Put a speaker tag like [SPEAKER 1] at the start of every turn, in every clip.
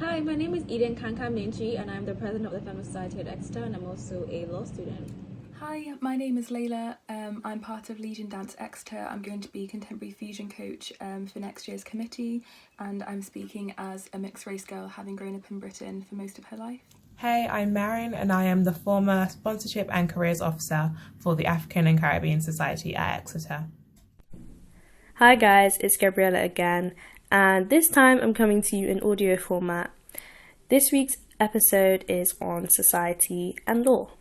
[SPEAKER 1] Hi, my name is Kankam-Nantwi, and I'm the president of the Feminist Society at Exeter, and I'm also a law student.
[SPEAKER 2] Hi, my name is Leila. I'm part of Legion Dance Exeter. I'm going to be contemporary fusion coach for next year's committee, and I'm speaking as a mixed race girl, having grown up in Britain for most of her life.
[SPEAKER 3] Hey, I'm Marion, and I am the former Sponsorship and Careers Officer for the African and Caribbean Society at Exeter.
[SPEAKER 4] Hi guys, it's Gabriella again, and this time I'm coming to you in audio format. This week's episode is on society and law.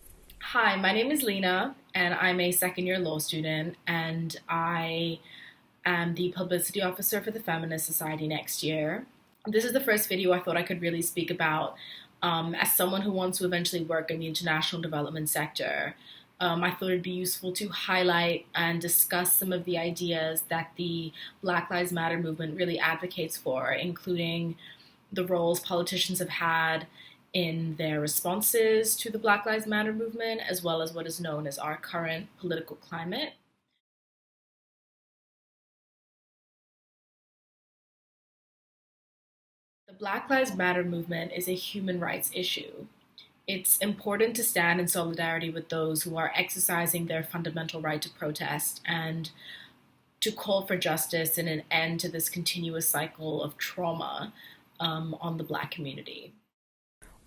[SPEAKER 5] Hi, my name is Lina, and I'm a second-year law student, and I am the publicity officer for the Feminist Society next year. This is the first video I thought I could really speak about as someone who wants to eventually work in the international development sector. I thought it'd be useful to highlight and discuss some of the ideas that the Black Lives Matter movement really advocates for, including the roles politicians have had in their responses to the Black Lives Matter movement, as well as what is known as our current political climate. The Black Lives Matter movement is a human rights issue. It's important to stand in solidarity with those who are exercising their fundamental right to protest and to call for justice and an end to this continuous cycle of trauma on the Black community.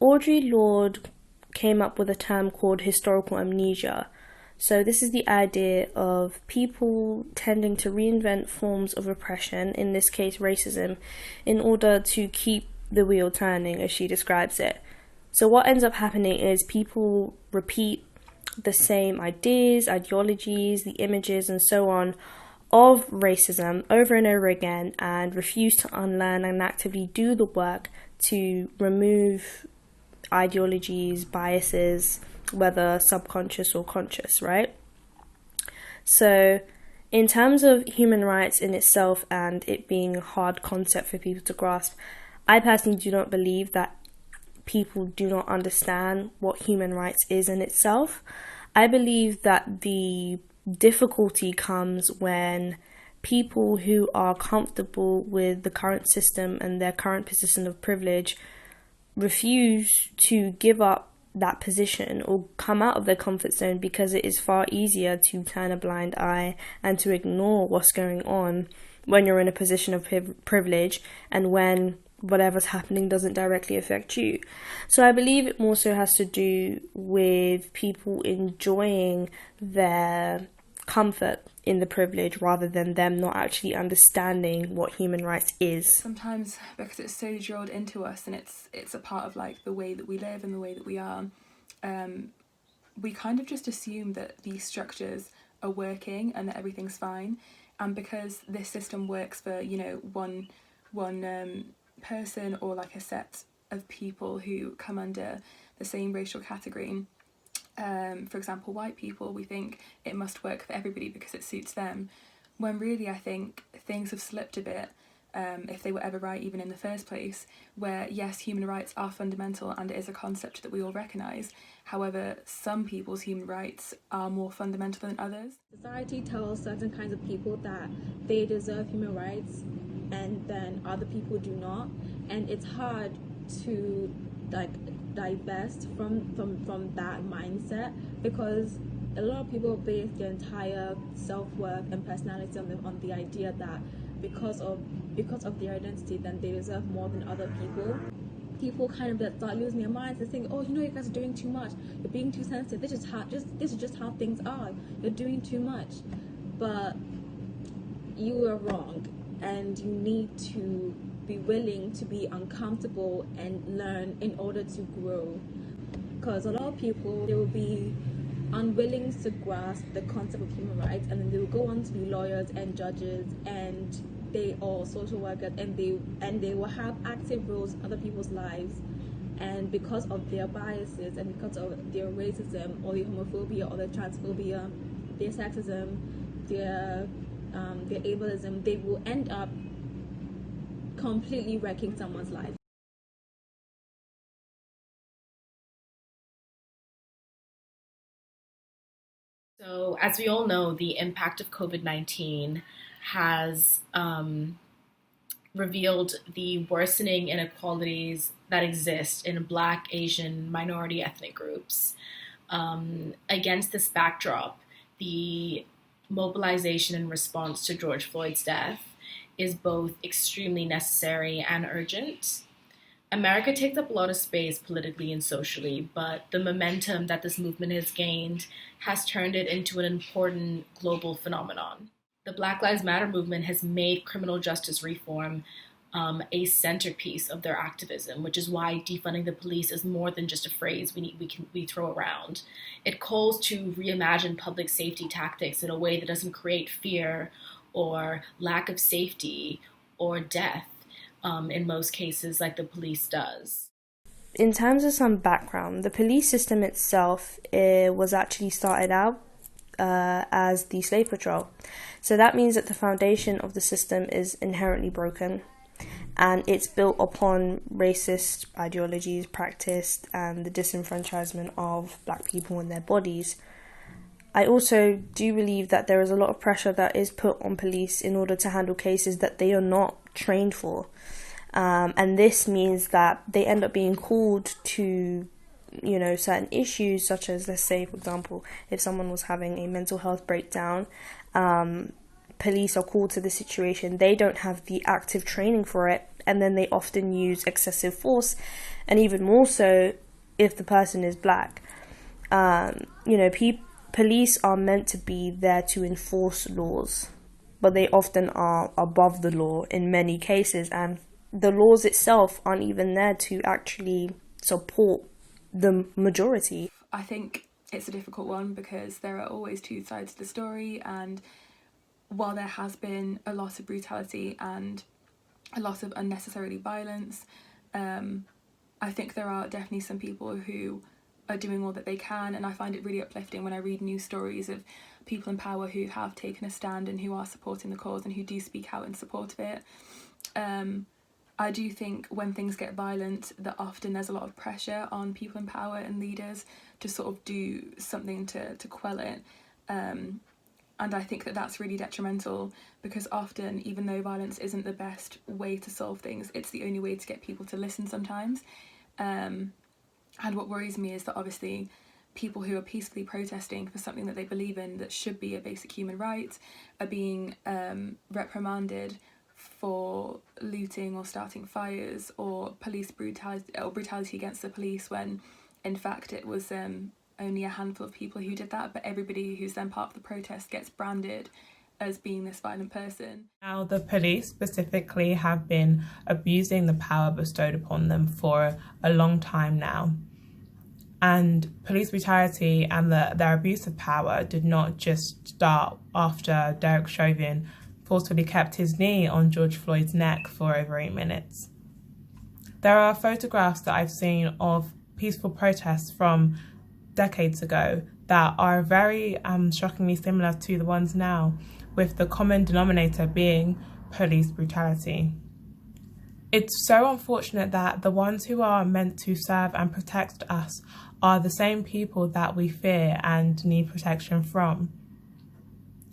[SPEAKER 4] Audre Lorde came up with a term called historical amnesia. So this is the idea of people tending to reinvent forms of oppression, in this case racism, in order to keep the wheel turning, as she describes it. So what ends up happening is people repeat the same ideas, ideologies, the images and so on of racism over and over again and refuse to unlearn and actively do the work to remove ideologies, biases, whether subconscious or conscious, right? So in terms of human rights in itself and it being a hard concept for people to grasp, I personally do not believe that people do not understand what human rights is in itself. I believe that the difficulty comes when people who are comfortable with the current system and their current position of privilege refuse to give up that position or come out of their comfort zone, because it is far easier to turn a blind eye and to ignore what's going on when you're in a position of privilege and when whatever's happening doesn't directly affect you. So I believe it more so has to do with people enjoying their comfort in the privilege rather than them not actually understanding what human rights is.
[SPEAKER 2] Sometimes because it's so drilled into us and it's a part of like the way that we live and the way that we are, we kind of just assume that these structures are working and that everything's fine. And because this system works for, one person or like a set of people who come under the same racial category, for example white people, we think it must work for everybody because it suits them, when really I think things have slipped a bit, if they were ever right even in the first place, where yes, human rights are fundamental and it is a concept that we all recognise. However, some people's human rights are more fundamental than others.
[SPEAKER 1] Society tells certain kinds of people that they deserve human rights and then other people do not, and it's hard to divest from that mindset, because a lot of people base their entire self-worth and personality on the idea that because of their identity then they deserve more than other people. People kind of start losing their minds. They're saying, oh, you guys are doing too much, you're being too sensitive, this is just how things are, you're doing too much. But you are wrong, and you need to be willing to be uncomfortable and learn in order to grow. Because a lot of people, they will be unwilling to grasp the concept of human rights, and then they will go on to be lawyers and judges and social workers, and they will have active roles in other people's lives, and because of their biases and because of their racism or their homophobia or their transphobia, their sexism, their ableism, they will end up completely wrecking someone's life.
[SPEAKER 5] So, as we all know, the impact of COVID-19 has revealed the worsening inequalities that exist in Black, Asian, minority ethnic groups. Against this backdrop, the mobilization in response to George Floyd's death is both extremely necessary and urgent. America takes up a lot of space politically and socially, but the momentum that this movement has gained has turned it into an important global phenomenon. The Black Lives Matter movement has made criminal justice reform a centerpiece of their activism, which is why defunding the police is more than just a phrase we throw around. It calls to reimagine public safety tactics in a way that doesn't create fear or lack of safety or death, in most cases, like the police does.
[SPEAKER 4] In terms of some background, the police system itself was actually started out as the slave patrol. So that means that the foundation of the system is inherently broken, and it's built upon racist ideologies practiced and the disenfranchisement of Black people and their bodies. I also do believe that there is a lot of pressure that is put on police in order to handle cases that they are not trained for. And this means that they end up being called to, certain issues, such as, let's say, for example, if someone was having a mental health breakdown, police are called to the situation. They don't have the active training for it, and then they often use excessive force, and even more so if the person is Black. Police are meant to be there to enforce laws, but they often are above the law in many cases, and the laws itself aren't even there to actually support the majority.
[SPEAKER 2] I think it's a difficult one because there are always two sides to the story, and while there has been a lot of brutality and a lot of unnecessary violence, I think there are definitely some people who are doing all that they can, and I find it really uplifting when I read news stories of people in power who have taken a stand and who are supporting the cause and who do speak out in support of it. I do think when things get violent that often there's a lot of pressure on people in power and leaders to sort of do something to quell it. And I think that that's really detrimental because often, even though violence isn't the best way to solve things, it's the only way to get people to listen sometimes. And what worries me is that obviously people who are peacefully protesting for something that they believe in that should be a basic human right are being reprimanded for looting or starting fires or police brutality against the police, when in fact it was only a handful of people who did that, but everybody who's then part of the protest gets branded as being this violent person.
[SPEAKER 3] Now, the police specifically have been abusing the power bestowed upon them for a long time now. And police brutality and their abuse of power did not just start after Derek Chauvin forcefully kept his knee on George Floyd's neck for over 8 minutes. There are photographs that I've seen of peaceful protests from decades ago that are very shockingly similar to the ones now, with the common denominator being police brutality. It's so unfortunate that the ones who are meant to serve and protect us are the same people that we fear and need protection from.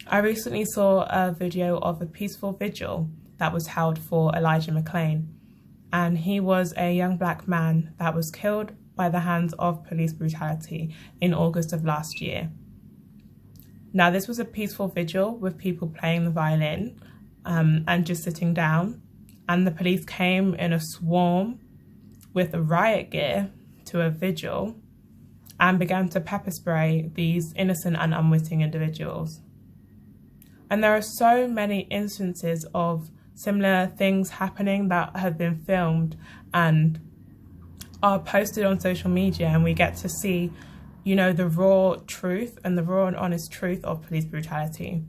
[SPEAKER 3] I recently saw a video of a peaceful vigil that was held for Elijah McClain, and he was a young Black man that was killed by the hands of police brutality in August of last year. Now, this was a peaceful vigil with people playing the violin and just sitting down, and the police came in a swarm with riot gear to a vigil and began to pepper spray these innocent and unwitting individuals. And there are so many instances of similar things happening that have been filmed and are posted on social media, and we get to see, the raw truth and the raw and honest truth of police brutality.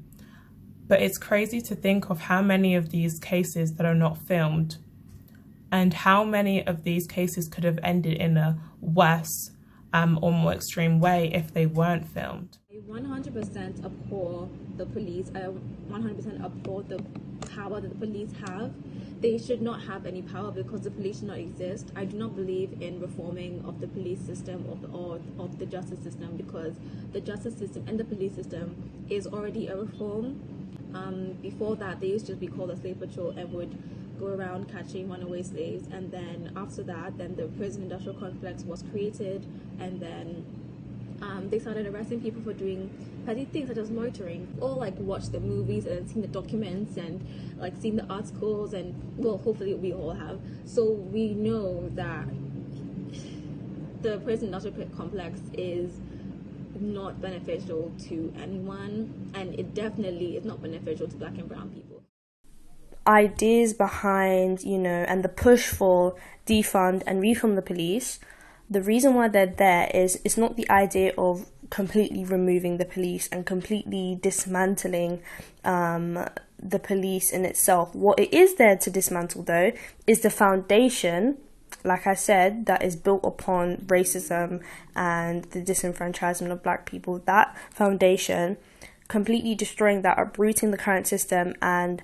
[SPEAKER 3] But it's crazy to think of how many of these cases that are not filmed and how many of these cases could have ended in a worse or more extreme way if they weren't filmed.
[SPEAKER 1] I 100% abhor the police. I 100% abhor the power that the police have. They should not have any power because the police should not exist. I do not believe in reforming of the police system or of the justice system, because the justice system and the police system is already a reform. Before that, they used to be called a slave patrol and would go around catching runaway slaves, and then after that, then the prison industrial complex was created, and then they started arresting people for doing petty things such as loitering. Or like watch the movies and seen the documents and like seen the articles, and well, hopefully we all have. So we know that the prison industrial complex is not beneficial to anyone, and it definitely is not beneficial to Black and brown people.
[SPEAKER 4] Ideas behind, and the push for defund and reform the police, the reason why they're there is it's not the idea of completely removing the police and completely dismantling the police in itself. What it is there to dismantle, though, is the foundation, like I said, that is built upon racism and the disenfranchisement of Black people. That foundation, completely destroying that, uprooting the current system and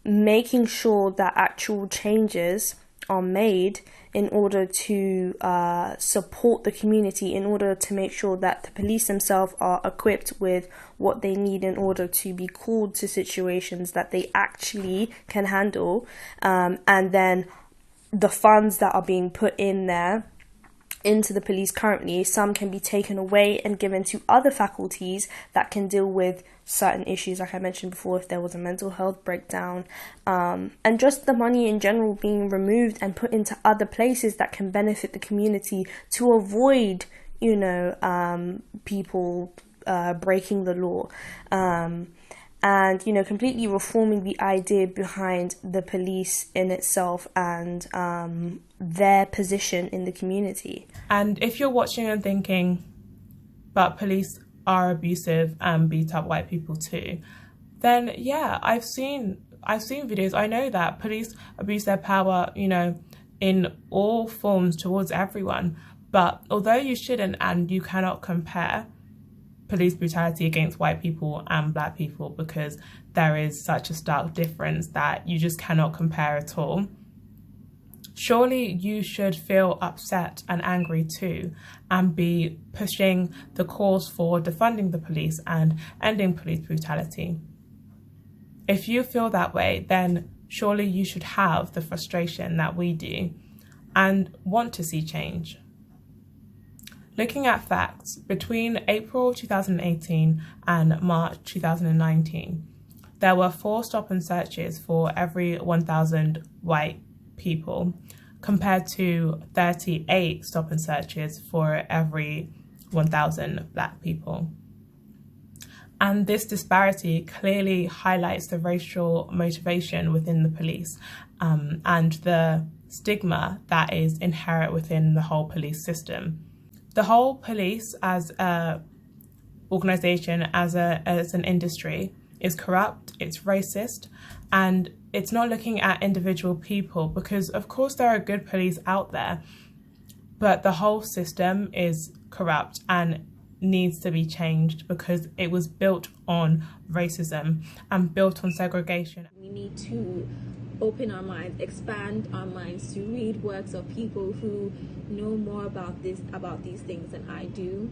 [SPEAKER 4] making sure that actual changes are made in order to support the community, in order to make sure that the police themselves are equipped with what they need in order to be called to situations that they actually can handle, and then the funds that are being put in there into the police currently, some can be taken away and given to other faculties that can deal with certain issues, like I mentioned before, if there was a mental health breakdown, and just the money in general being removed and put into other places that can benefit the community to avoid, people breaking the law. And, completely reforming the idea behind the police in itself and their position in the community.
[SPEAKER 3] And if you're watching and thinking, but police are abusive and beat up white people too, then yeah, I've seen videos. I know that police abuse their power, in all forms towards everyone. But although you shouldn't and you cannot compare police brutality against white people and Black people, because there is such a stark difference that you just cannot compare at all, surely you should feel upset and angry too, and be pushing the cause for defunding the police and ending police brutality. If you feel that way, then surely you should have the frustration that we do and want to see change. Looking at facts, between April 2018 and March 2019, there were 4 stop and searches for every 1,000 white people, compared to 38 stop and searches for every 1,000 Black people. And this disparity clearly highlights the racial motivation within the police, and the stigma that is inherent within the whole police system. The whole police as a organisation, as an industry, is corrupt, it's racist, and it's not looking at individual people, because of course there are good police out there, but the whole system is corrupt and needs to be changed because it was built on racism and built on segregation.
[SPEAKER 1] We need to open our minds, expand our minds to read works of people who know more about these things than I do,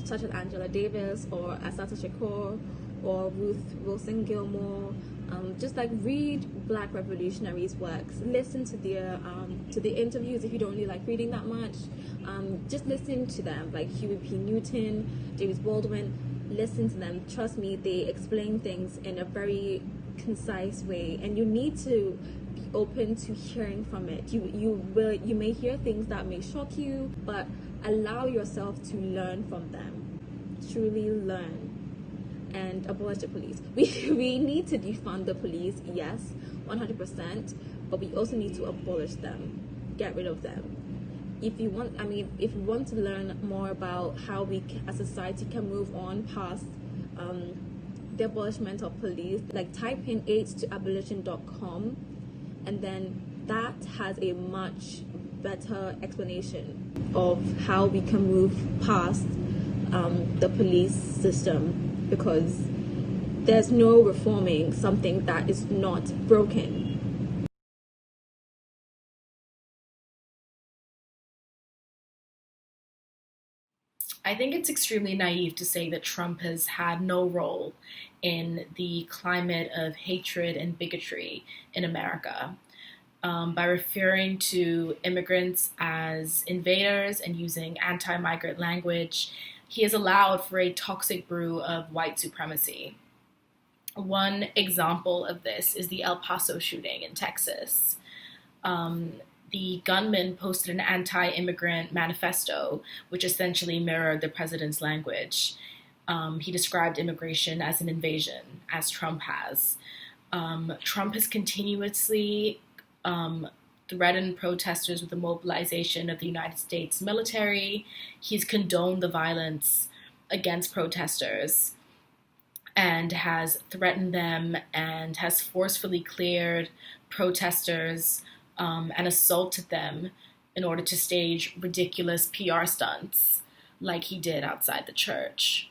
[SPEAKER 1] such as Angela Davis or Assata Shakur or Ruth Wilson Gilmore. Just like read Black revolutionaries' works, listen to the interviews if you don't really like reading that much. Just listen to them, like Huey P. Newton, James Baldwin. Listen to them. Trust me, they explain things in a very concise way, and you need to be open to hearing from it. You may hear things that may shock you, but allow yourself to learn from them. Truly learn. And abolish the police. We need to defund the police, yes, 100%, but we also need to abolish them, get rid of them. If you want to learn more about how we as a society can move on past the abolishment of police, like type in aidstoabolition.com, and then that has a much better explanation of how we can move past the police system, because there's no reforming something that is not broken.
[SPEAKER 5] I think it's extremely naive to say that Trump has had no role in the climate of hatred and bigotry in America. By referring to immigrants as invaders and using anti-migrant language, he has allowed for a toxic brew of white supremacy. One example of this is the El Paso shooting in Texas. The gunman posted an anti-immigrant manifesto, which essentially mirrored the president's language. He described immigration as an invasion, as Trump has. Trump has continuously threatened protesters with the mobilization of the United States military. He's condoned the violence against protesters and has threatened them and has forcefully cleared protesters and assaulted them in order to stage ridiculous PR stunts like he did outside the church.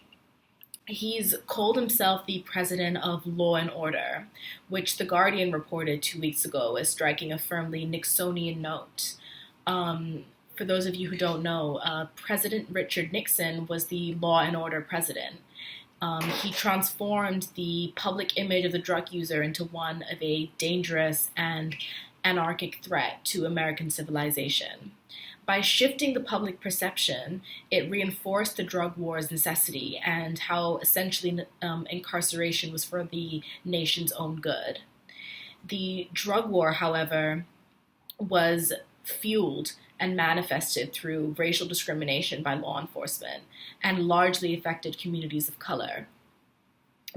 [SPEAKER 5] He's called himself the president of law and order, which The Guardian reported 2 weeks ago as striking a firmly Nixonian note. For those of you who don't know, President Richard Nixon was the law and order president. He transformed the public image of the drug user into one of a dangerous and anarchic threat to American civilization. By shifting the public perception, it reinforced the drug war's necessity and how essentially incarceration was for the nation's own good. The drug war, however, was fueled and manifested through racial discrimination by law enforcement and largely affected communities of color.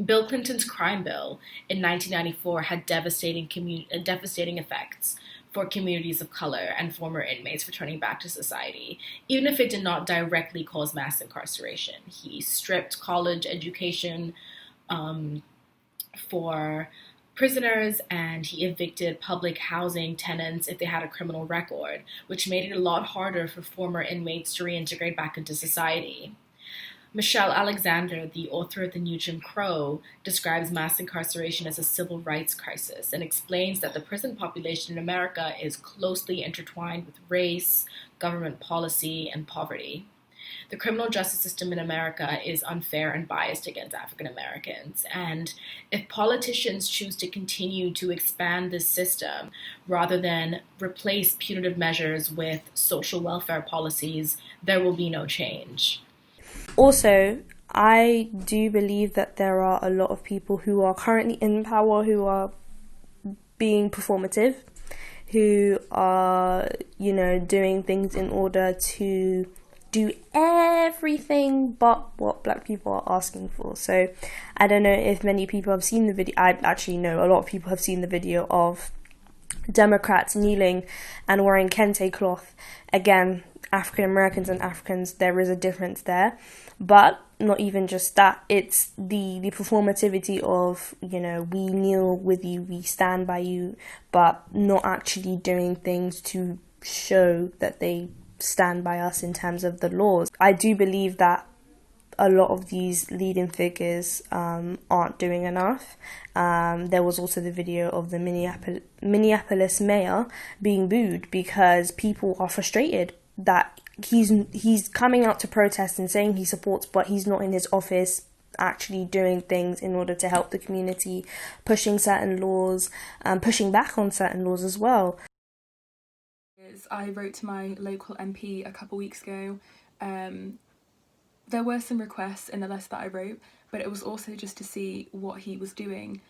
[SPEAKER 5] Bill Clinton's crime bill in 1994 had devastating effects for communities of color and former inmates returning back to society, even if it did not directly cause mass incarceration. He stripped college education for prisoners, and he evicted public housing tenants if they had a criminal record, which made it a lot harder for former inmates to reintegrate back into society. Michelle Alexander, the author of The New Jim Crow, describes mass incarceration as a civil rights crisis and explains that the prison population in America is closely intertwined with race, government policy, and poverty. The criminal justice system in America is unfair and biased against African Americans, and if politicians choose to continue to expand this system rather than replace punitive measures with social welfare policies, there will be no change.
[SPEAKER 4] Also, I do believe that there are a lot of people who are currently in power who are being performative, who are, doing things in order to do everything but what black people are asking for. So I don't know if many people have seen the video. I actually know a lot of people have seen the video of Democrats kneeling and wearing kente cloth. Again, African Americans and Africans, there is a difference there, but not even just that, it's the performativity of, we kneel with you, we stand by you, but not actually doing things to show that they stand by us in terms of the laws. I do believe that a lot of these leading figures aren't doing enough. There was also the video of the Minneapolis mayor being booed because people are frustrated that he's coming out to protest and saying he supports, but he's not in his office actually doing things in order to help the community, pushing certain laws, pushing back on certain laws as well.
[SPEAKER 2] I wrote to my local MP a couple weeks ago. There were some requests in the letter that I wrote, but it was also just to see what he was doing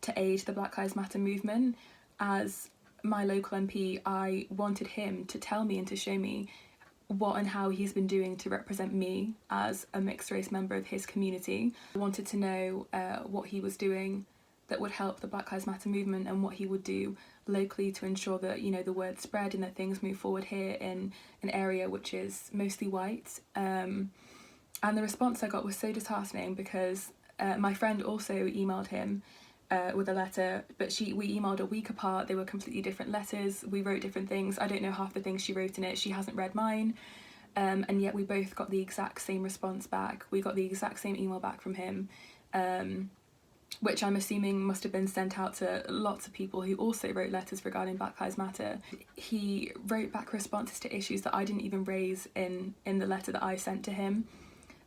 [SPEAKER 2] to aid the Black Lives Matter movement. As my local MP, I wanted him to tell me and to show me what and how he's been doing to represent me as a mixed race member of his community. I wanted to know what he was doing that would help the Black Lives Matter movement and what he would do locally to ensure that, the word spread and that things move forward here in an area which is mostly white. And the response I got was so disheartening because my friend also emailed him with a letter, but we emailed a week apart. They were completely different letters. We wrote different things. I don't know half the things she wrote in it. She hasn't read mine. And yet we both got the exact same response back. We got the exact same email back from him, which I'm assuming must have been sent out to lots of people who also wrote letters regarding Black Lives Matter. He wrote back responses to issues that I didn't even raise in the letter that I sent to him.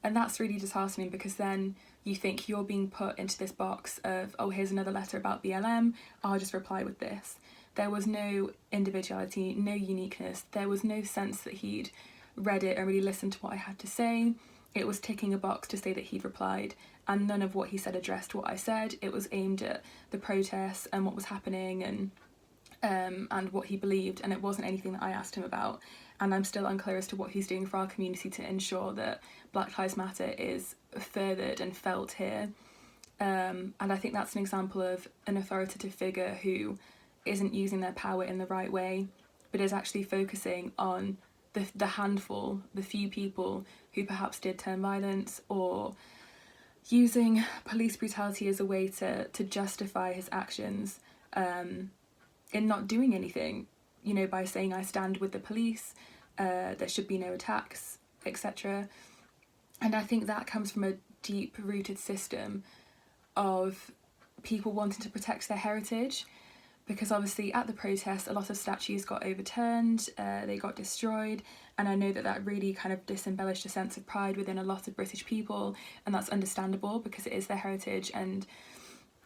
[SPEAKER 2] And that's really disheartening, because then you think you're being put into this box of, oh, here's another letter about BLM, I'll just reply with this. There was no individuality, no uniqueness. There was no sense that he'd read it and really listened to what I had to say. It was ticking a box to say that he'd replied, and none of what he said addressed what I said. It was aimed at the protests and what was happening and what he believed, and it wasn't anything that I asked him about. And I'm still unclear as to what he's doing for our community to ensure that Black Lives Matter is furthered and felt here. And I think that's an example of an authoritative figure who isn't using their power in the right way, but is actually focusing on the handful, the few people who perhaps did turn violence, or using police brutality as a way to justify his actions in not doing anything, you know, by saying I stand with the police, there should be no attacks, etc. And I think that comes from a deep-rooted system of people wanting to protect their heritage, because obviously at the protest a lot of statues got overturned, they got destroyed, and I know that really kind of disembellished a sense of pride within a lot of British people, and that's understandable because it is their heritage and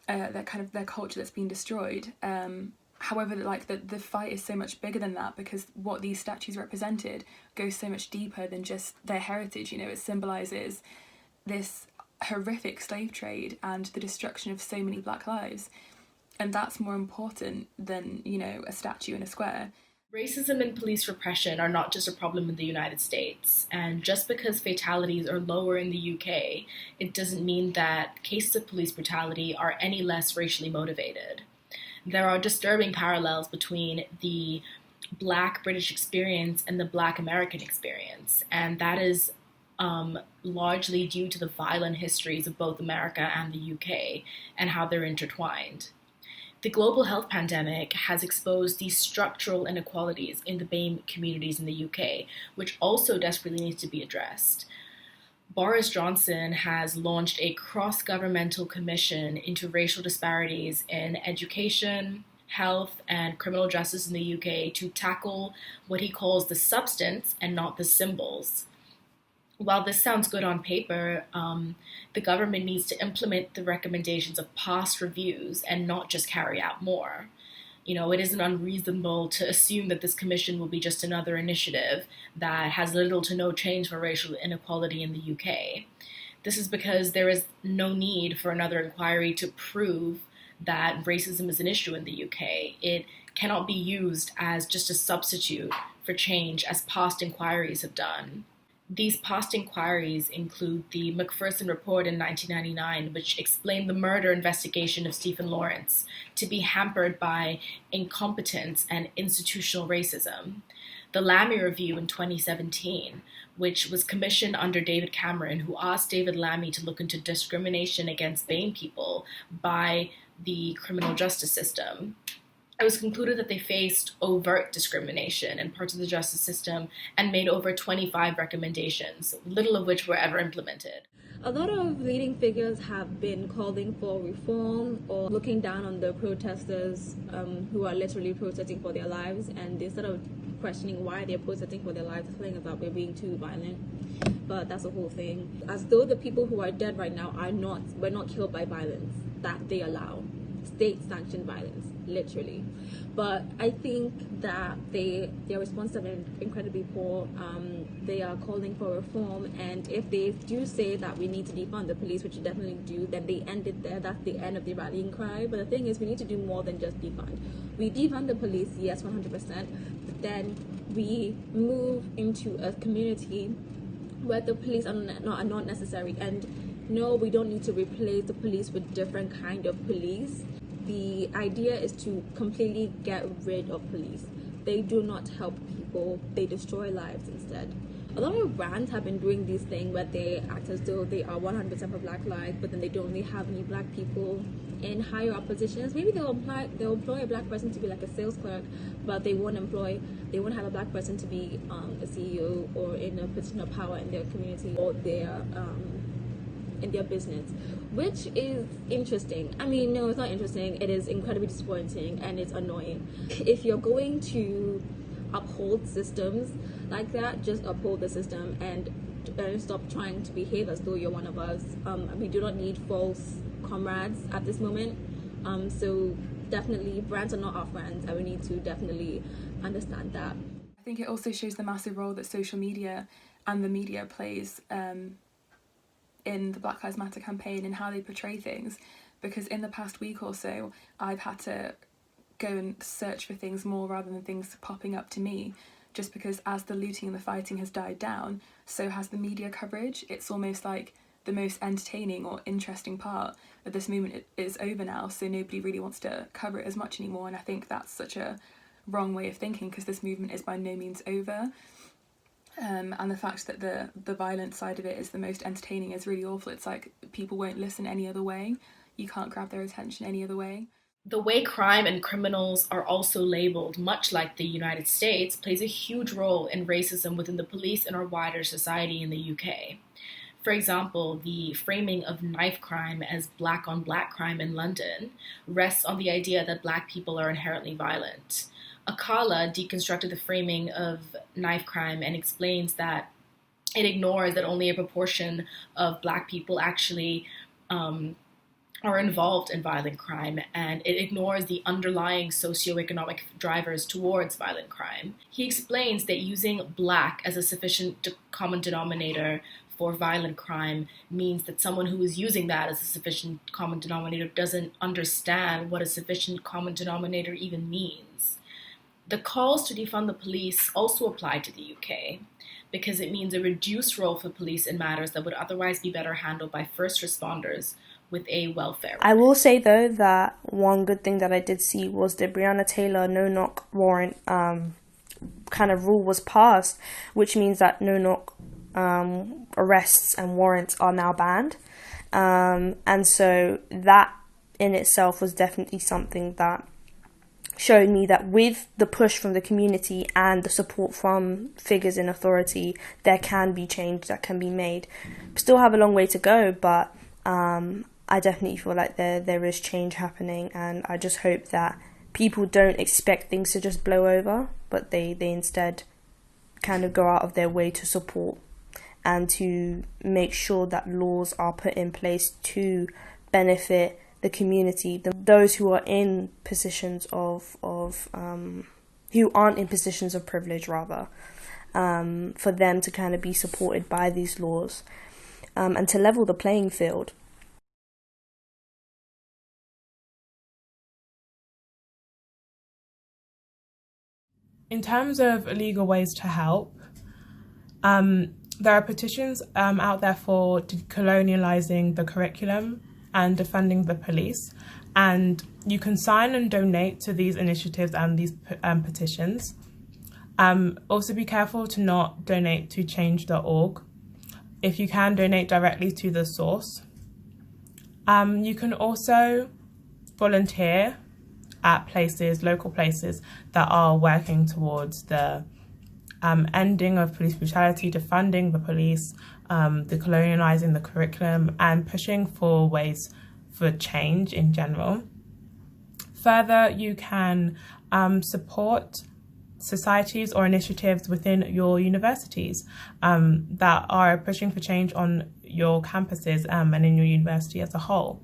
[SPEAKER 2] their culture that's been destroyed. However, like the fight is so much bigger than that, because what these statues represented goes so much deeper than just their heritage. You know, it symbolises this horrific slave trade and the destruction of so many Black lives. And that's more important than, you know, a statue in a square.
[SPEAKER 5] Racism and police repression are not just a problem in the United States, and just because fatalities are lower in the UK, it doesn't mean that cases of police brutality are any less racially motivated. There are disturbing parallels between the Black British experience and the Black American experience, and that is largely due to the violent histories of both America and the UK and how they're intertwined. The global health pandemic has exposed these structural inequalities in the BAME communities in the UK, which also desperately needs to be addressed. Boris Johnson has launched a cross-governmental commission into racial disparities in education, health, and criminal justice in the UK to tackle what he calls the substance and not the symbols. While this sounds good on paper, the government needs to implement the recommendations of past reviews and not just carry out more. You know, it isn't unreasonable to assume that this commission will be just another initiative that has little to no change for racial inequality in the UK. This is because there is no need for another inquiry to prove that racism is an issue in the UK. It cannot be used as just a substitute for change, as past inquiries have done. These past inquiries include the Macpherson Report in 1999, which explained the murder investigation of Stephen Lawrence to be hampered by incompetence and institutional racism. The Lammy Review in 2017, which was commissioned under David Cameron, who asked David Lammy to look into discrimination against BAME people by the criminal justice system. It was concluded that they faced overt discrimination in parts of the justice system and made over 25 recommendations, little of which were ever implemented.
[SPEAKER 1] A lot of leading figures have been calling for reform or looking down on the protesters who are literally protesting for their lives, and instead of questioning why they're protesting for their lives, telling us that we're being too violent. But that's the whole thing. As though the people who are dead right now were not killed by violence that they allow. State-sanctioned violence, literally. But I think that their response have been incredibly poor. They are calling for reform, and if they do say that we need to defund the police, which we definitely do, then they end it there. That's the end of the rallying cry. But the thing is, we need to do more than just defund. We defund the police, yes, 100%, but then we move into a community where the police are not necessary. And no, we don't need to replace the police with different kind of police. The idea is to completely get rid of police. They do not help people, they destroy lives instead. A lot of brands have been doing this thing where they act as though they are 100% for Black lives, but then they don't really have any Black people in higher up positions. Maybe they'll employ a Black person to be like a sales clerk, but they won't have a Black person to be a CEO or in a position of power in their community or in their business, which is interesting. I mean, no, it's not interesting. It is incredibly disappointing and it's annoying. If you're going to uphold systems like that, just uphold the system and stop trying to behave as though you're one of us. We do not need false comrades at this moment. So definitely, brands are not our friends, and we need to definitely understand that.
[SPEAKER 2] I think it also shows the massive role that social media and the media plays in the Black Lives Matter campaign and how they portray things. Because in the past week or so, I've had to go and search for things more rather than things popping up to me, just because as the looting and the fighting has died down, so has the media coverage. It's almost like the most entertaining or interesting part of this movement is over now, so nobody really wants to cover it as much anymore, and I think that's such a wrong way of thinking, because this movement is by no means over. And the fact that the violent side of it is the most entertaining is really awful. It's like people won't listen any other way. You can't grab their attention any other way.
[SPEAKER 5] The way crime and criminals are also labeled, much like the United States, plays a huge role in racism within the police and our wider society in the UK. For example, the framing of knife crime as black on black crime in London rests on the idea that black people are inherently violent. Akala deconstructed the framing of knife crime and explains that it ignores that only a proportion of black people actually are involved in violent crime, and it ignores the underlying socioeconomic drivers towards violent crime. He explains that using black as a sufficient common denominator for violent crime means that someone who is using that as a sufficient common denominator doesn't understand what a sufficient common denominator even means. The calls to defund the police also apply to the UK, because it means a reduced role for police in matters that would otherwise be better handled by first responders with a welfare.
[SPEAKER 4] I will say though that one good thing that I did see was the Breonna Taylor no-knock warrant kind of rule was passed, which means that no-knock arrests and warrants are now banned. And so that in itself was definitely something that showed me that with the push from the community and the support from figures in authority, there can be change that can be made. Still have a long way to go, but I definitely feel like there is change happening, and I just hope that people don't expect things to just blow over, but they instead kind of go out of their way to support and to make sure that laws are put in place to benefit the community, those who are in positions of who aren't in positions of privilege, rather, for them to kind of be supported by these laws, and to level the playing field.
[SPEAKER 3] In terms of legal ways to help, there are petitions out there for decolonializing the curriculum and defunding the police, and you can sign and donate to these initiatives and these petitions. Also be careful to not donate to change.org. If you can, donate directly to the source. You can also volunteer at places, local places that are working towards the ending of police brutality, defunding the police, decolonializing the curriculum, and pushing for ways for change in general. Further, you can support societies or initiatives within your universities that are pushing for change on your campuses and in your university as a whole.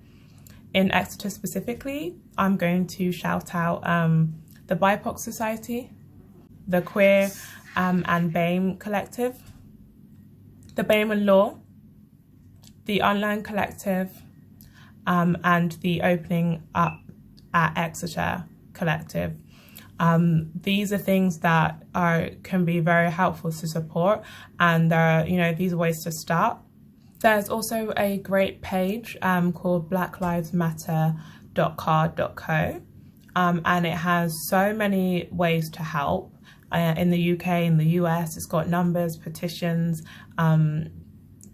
[SPEAKER 3] In Exeter specifically, I'm going to shout out the BIPOC Society, the Queer and BAME Collective, the BAME Law, the Online Collective, and the Opening Up at Exeter Collective. These are things that can be very helpful to support, and there are these ways to start. There's also a great page called blacklivesmatter.card.co, and it has so many ways to help. In the UK, in the US, it's got numbers, petitions,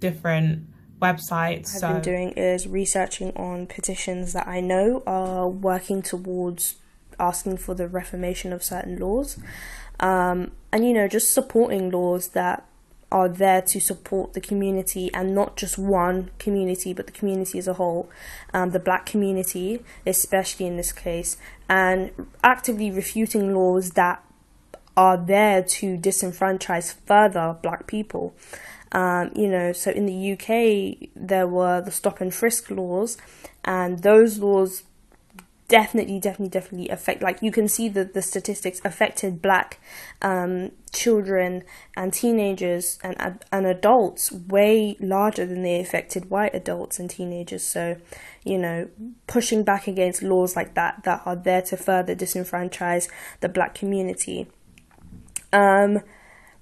[SPEAKER 3] different websites.
[SPEAKER 4] What I've been doing is researching on petitions that I know are working towards asking for the reformation of certain laws, and just supporting laws that are there to support the community, and not just one community, but the community as a whole, the black community, especially in this case, and actively refuting laws that are there to disenfranchise further black people. So in the UK, there were the stop and frisk laws, and those laws definitely affect, like, you can see that the statistics affected black children and teenagers and adults way larger than they affected white adults and teenagers. So, pushing back against laws like that are there to further disenfranchise the black community.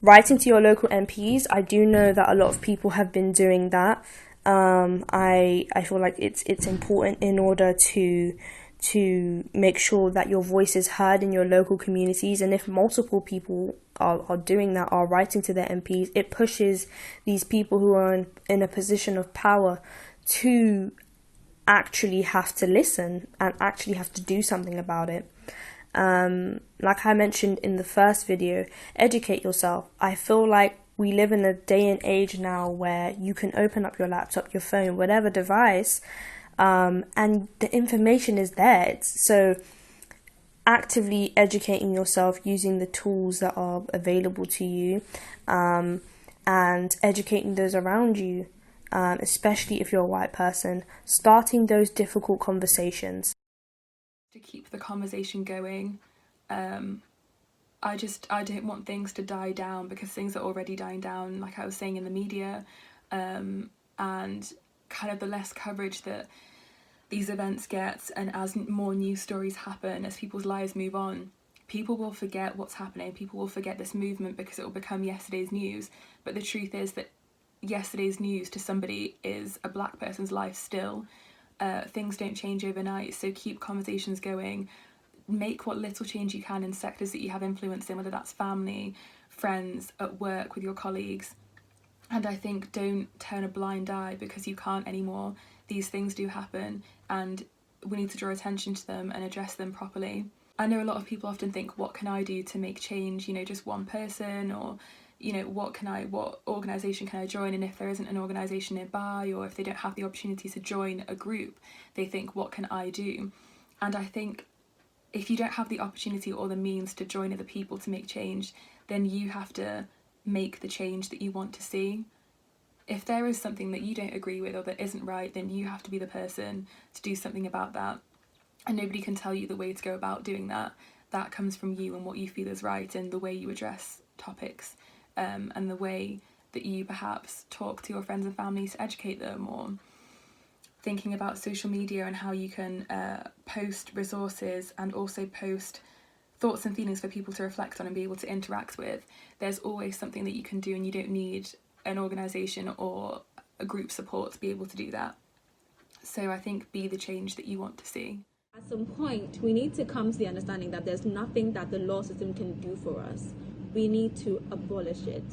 [SPEAKER 4] Writing to your local MPs, I do know that a lot of people have been doing that. I feel like it's important in order to make sure that your voice is heard in your local communities. And if multiple people are doing that, are writing to their MPs, it pushes these people who are in a position of power to actually have to listen and actually have to do something about it. Like I mentioned in the first video, educate yourself. I feel like we live in a day and age now where you can open up your laptop, your phone, whatever device, and the information is there. So actively educating yourself using the tools that are available to you, and educating those around you, especially if you're a white person, starting those difficult conversations.
[SPEAKER 2] To keep the conversation going, I don't want things to die down, because things are already dying down, like I was saying, in the media, and kind of the less coverage that these events get, and as more news stories happen, as people's lives move on, people will forget what's happening, people will forget this movement because it will become yesterday's news. But the truth is that yesterday's news to somebody is a black person's life still. Things don't change overnight, so keep conversations going. Make what little change you can in sectors that you have influence in, whether that's family, friends, at work, with your colleagues. And I think don't turn a blind eye because you can't anymore. These things do happen, and we need to draw attention to them and address them properly. I know a lot of people often think, what can I do to make change? Just one person, or what organisation can I join? And if there isn't an organisation nearby, or if they don't have the opportunity to join a group, they think, what can I do? And I think if you don't have the opportunity or the means to join other people to make change, then you have to make the change that you want to see. If there is something that you don't agree with or that isn't right, then you have to be the person to do something about that. And nobody can tell you the way to go about doing that. That comes from you and what you feel is right, and the way you address topics, and the way that you perhaps talk to your friends and family to educate them, or thinking about social media and how you can post resources and also post thoughts and feelings for people to reflect on and be able to interact with. There's always something that you can do, and you don't need an organisation or a group support to be able to do that. So I think be the change that you want to see.
[SPEAKER 1] At some point, we need to come to the understanding that there's nothing that the law system can do for us. We need to abolish it.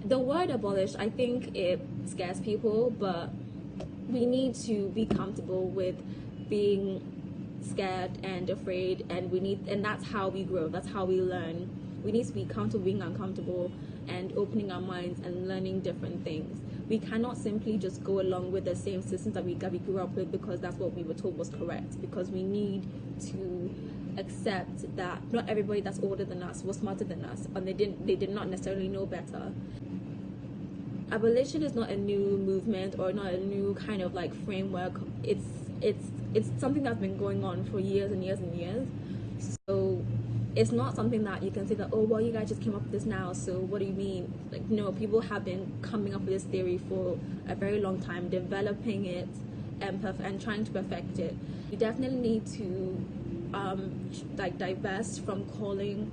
[SPEAKER 1] The word abolish, I think it scares people, but we need to be comfortable with being scared and afraid, and that's how we grow, that's how we learn. We need to be comfortable being uncomfortable and opening our minds and learning different things. We cannot simply just go along with the same systems that we grew up with because that's what we were told was correct, because we need to accept that not everybody that's older than us was smarter than us, and they did not necessarily know better. Abolition is not a new movement or not a new kind of like framework. It's something that's been going on for years and years and years. So it's not something that you can say that, oh, well, you guys just came up with this now, so what do you mean? Like, no, people have been coming up with this theory for a very long time, developing it and trying to perfect it. We definitely need to divest from calling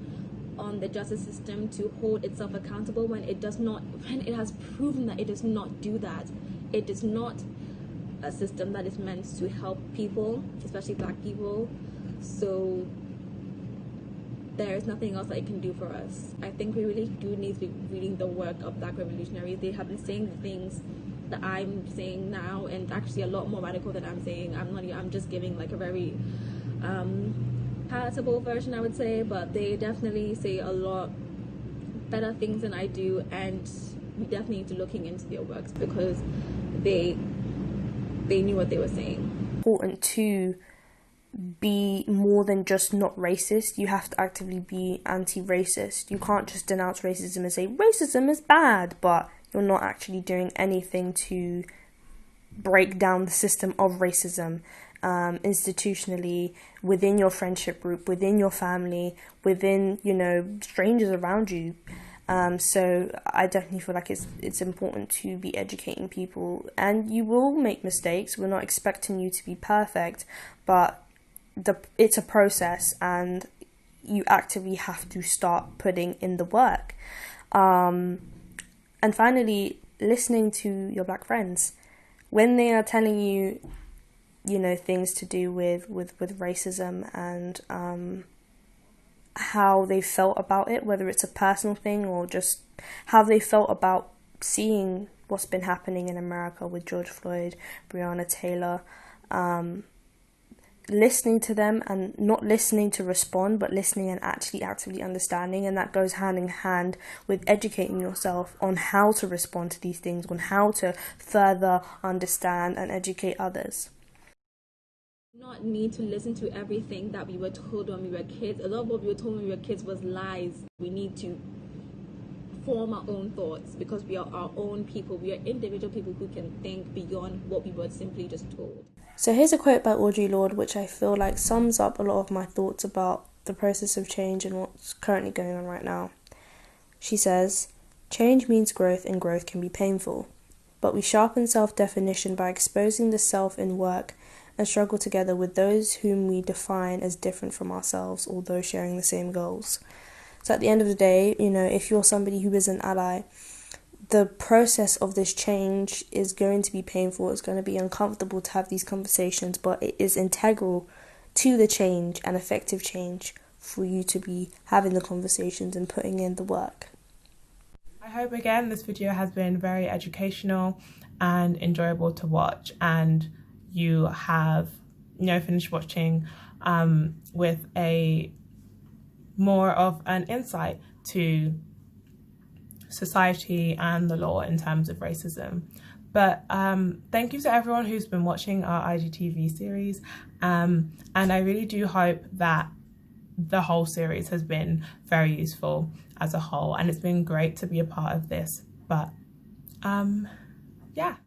[SPEAKER 1] on the justice system to hold itself accountable when it has proven that it does not do that. It is not a system that is meant to help people, especially black people. So there is nothing else that it can do for us. I think we really do need to be reading the work of black revolutionaries. They have been saying the things that I'm saying now, and actually a lot more radical than I'm saying. I'm just giving like a very palatable version, I would say, but they definitely say a lot better things than I do, and we definitely need to looking into their works because they knew what they were saying.
[SPEAKER 4] Important to be more than just not racist. You have to actively be anti-racist. You can't just denounce racism and say racism is bad, but you're not actually doing anything to break down the system of racism institutionally, within your friendship group, within your family, within, you know, strangers around you. So I definitely feel like it's important to be educating people, and you will make mistakes. We're not expecting you to be perfect, but it's a process, and you actively have to start putting in the work. And finally, listening to your black friends when they are telling you, you know, things to do with racism and how they felt about it, whether it's a personal thing or just how they felt about seeing what's been happening in America with George Floyd, Breonna Taylor. Listening to them and not listening to respond, but listening and actually actively understanding, and that goes hand in hand with educating yourself on how to respond to these things, on how to further understand and educate others.
[SPEAKER 1] Not need to listen to everything that we were told when we were kids. A lot of what we were told when we were kids was lies. We need to form our own thoughts because we are our own people. We are individual people who can think beyond what we were simply just told.
[SPEAKER 4] So here's a quote by Audre Lorde, which I feel like sums up a lot of my thoughts about the process of change and what's currently going on right now. She says, "Change means growth, and growth can be painful. But we sharpen self-definition by exposing the self in work and struggle together with those whom we define as different from ourselves, although sharing the same goals." So at the end of the day, you know, if you're somebody who is an ally, the process of this change is going to be painful. It's going to be uncomfortable to have these conversations, but it is integral to the change and effective change for you to be having the conversations and putting in the work.
[SPEAKER 3] I hope again this video has been very educational and enjoyable to watch, and you have, you know, finished watching with a more of an insight to society and the law in terms of racism. But thank you to everyone who's been watching our IGTV series, and I really do hope that the whole series has been very useful as a whole, and it's been great to be a part of this. But yeah.